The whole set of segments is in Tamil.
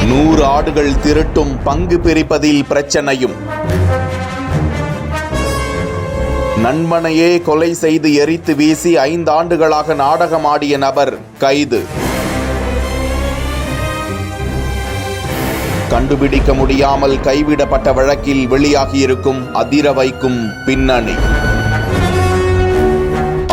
100 ஆடுகள் திருட்டும் பங்கு பிரிப்பதில் பிரச்சனையும். நண்பனையே கொலை செய்து எரித்து வீசி 5 ஆண்டுகளாக நாடகமாடிய நபர் கைது. கண்டுபிடிக்க முடியாமல் கைவிடப்பட்ட வழக்கில் வெளியாகியிருக்கும் அதிர வைக்கும் பின்னணி.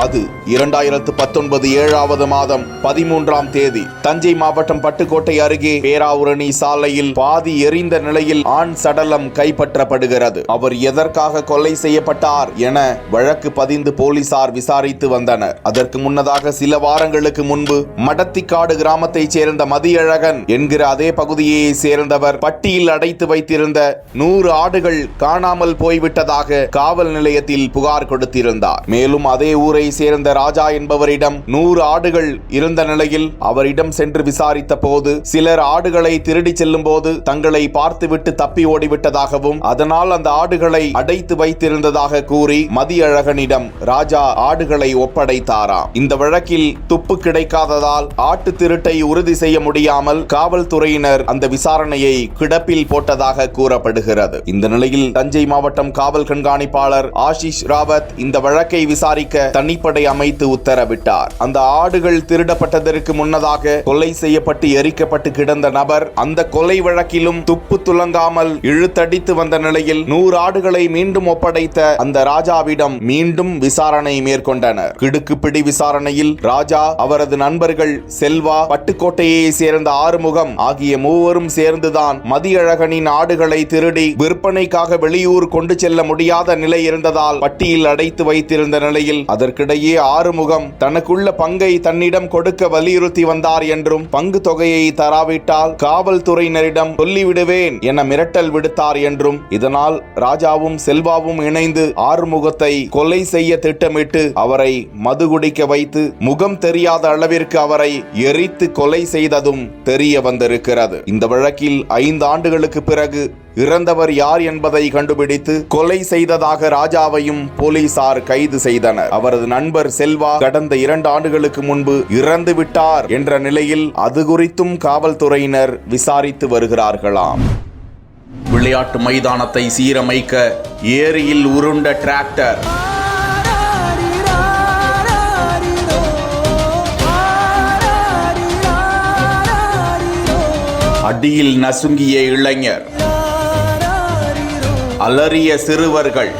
அது 2019 7வது மாதம் 13ஆம் தேதி தஞ்சை மாவட்டம் பட்டுக்கோட்டை அருகே பேராவூரணி சாலையில் பாதி எரிந்த நிலையில் ஆண் சடலம் கைப்பற்றப்படுகிறது. அவர் எதற்காக கொலை செய்யப்பட்டார் என வழக்கு பதிந்து போலீசார் விசாரித்து வந்தனர். அதற்கு முன்னதாக சில வாரங்களுக்கு முன்பு மடத்திக்காடு கிராமத்தைச் சேர்ந்த மதியழகன் என்கிற அதே பகுதியை சேர்ந்தவர் பட்டியில் அடைத்து வைத்திருந்த 100 ஆடுகள் காணாமல் போய்விட்டதாக காவல் நிலையத்தில் புகார் கொடுத்திருந்தார். மேலும் அதே ஊரை சேர்ந்த ராஜா என்பவரிடம் 100 ஆடுகள் இருந்த நிலையில் அவரிடம் சென்று விசாரித்த போது சிலர் ஆடுகளை திருடி செல்லும் போது தங்களை பார்த்துவிட்டு தப்பி ஓடிவிட்டதாகவும் அதனால் அந்த ஆடுகளை அடைத்து வைத்திருந்ததாக கூறி மதியழகனிடம் ராஜா ஆடுகளை ஒப்படைத்தாராம். இந்த வழக்கில் துப்பு கிடைக்காததால் ஆட்டு திருட்டை உறுதி செய்ய முடியாமல் காவல்துறையினர் அந்த விசாரணையை கிடப்பில் போட்டதாக கூறப்படுகிறது. இந்த நிலையில் தஞ்சை மாவட்டம் காவல் கண்காணிப்பாளர் ஆஷிஷ் ராவத் இந்த வழக்கை விசாரிக்க தனிப்படை அமைத்து உத்தரவிட்டார். அந்த ஆடுகள் திருடப்பட்டதற்கு முன்னதாக கொலை செய்யப்பட்டு எரிக்கப்பட்டு கிடந்த நபர் அந்த கொலை வழக்கிலும் துப்பு துலங்காமல் இழுத்தடித்து வந்த நிலையில் 100 ஆடுகளை மீண்டும் ஒப்படைத்த அந்த ராஜாவிடம் மீண்டும் விசாரணை மேற்கொண்டனர். கிடுக்குப்பிடி விசாரணையில் ராஜா, அவரது நண்பர்கள் செல்வா, பட்டுக்கோட்டையை சேர்ந்த ஆறுமுகம் ஆகிய மூவரும் சேர்ந்துதான் மதியழகனின் ஆடுகளை திருடி விற்பனைக்காக வெளியூர் கொண்டு செல்ல முடியாத நிலை இருந்ததால் பட்டியில் அடைத்து வைத்திருந்த நிலையில் அதற்கிடையே ஆறுமுகம் தனக்குள்ள பங்கை தன்னிடம் கொடுக்க வலியுறுத்தி வந்தார் என்றும் பங்கு தொகையை தராவிட்டால் காவல்துறையினரிடம் சொல்லிவிடுவேன் என மிரட்டல் விடுத்தார் என்றும் இதனால் ராஜாவும் செல்வாவும் இணைந்து ஆறுமுகத்தை கொலை செய்ய திட்டமிட்டு அவரை மது குடிக்க வைத்து முகம் தெரியாத அளவிற்கு அவரை எரித்து கொலை செய்ததும் தெரிய வந்திருக்கிறது. இந்த வழக்கில் 5 ஆண்டுகளுக்கு பிறகு இறந்தவர் யார் என்பதை கண்டுபிடித்து கொலை செய்ததாக ராஜாவையும் போலீசார் கைது செய்தனர். அவரது நண்பர் செல்வா கடந்த 2 ஆண்டுகளுக்கு முன்பு இறந்து விட்டார் என்ற நிலையில் அது குறித்தும் காவல்துறையினர் விசாரித்து வருகிறார்களாம். விளையாட்டு மைதானத்தை சீரமைக்க ஏரியில் உருண்ட டிராக்டர். அடியில் நசுங்கிய இளைஞர், அலறிய சிறுவர்கள்.